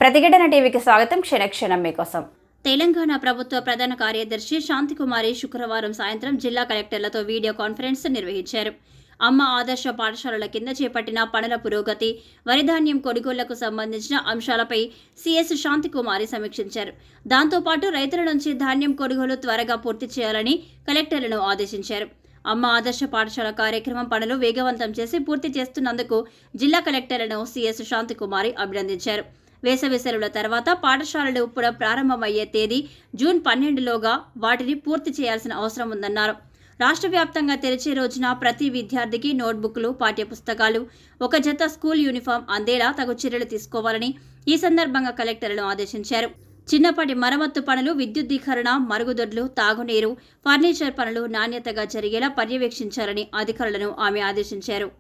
ప్రతిఘటన టీవీకి స్వాగతం. క్షణక్షణం మీకోసం. తెలంగాణ ప్రభుత్వ ప్రధాన కార్యదర్శి శాంతికుమారి శుక్రవారం సాయంత్రం జిల్లా కలెక్టర్లతో వీడియో కాన్ఫరెన్స్ నిర్వహించారు. అమ్మ ఆదర్శ పాఠశాలల కింద చేపట్టిన పనుల పురోగతి, వరిధాన్యం కొనుగోళ్లకు సంబంధించిన అంశాలపై సీఎస్ శాంతికుమారి సమీక్షించారు. దాంతోపాటు రైతుల నుంచి ధాన్యం కొనుగోలు త్వరగా పూర్తి చేయాలని కలెక్టర్లను ఆదేశించారు. అమ్మ ఆదర్శ పాఠశాల కార్యక్రమం పనులు వేగవంతం చేసి పూర్తి చేస్తున్నందుకు జిల్లా కలెక్టర్లను సీఎస్ శాంతికుమారి అభినందించారు. వేసవి సెలవుల తర్వాత పాఠశాలలు ప్రారంభమయ్యే తేదీ జూన్ 12లోగా వాటిని పూర్తి చేయాల్సిన అవసరం ఉందన్నారు. రాష్ట్ర వ్యాప్తంగా తెరిచే రోజున ప్రతి విద్యార్థికి నోట్బుక్లు, పాఠ్యపుస్తకాలు, ఒక జత స్కూల్ యూనిఫామ్ అందేలా తగు చర్యలు తీసుకోవాలని ఈ సందర్భంగా కలెక్టర్లను ఆదేశించారు. చిన్నపాటి మరమ్మత్తు పనులు, విద్యుద్దీకరణ, మరుగుదొడ్లు, తాగునీరు, ఫర్నిచర్ పనులు నాణ్యతగా జరిగేలా పర్యవేక్షించాలని అధికారులను ఆమె ఆదేశించారు.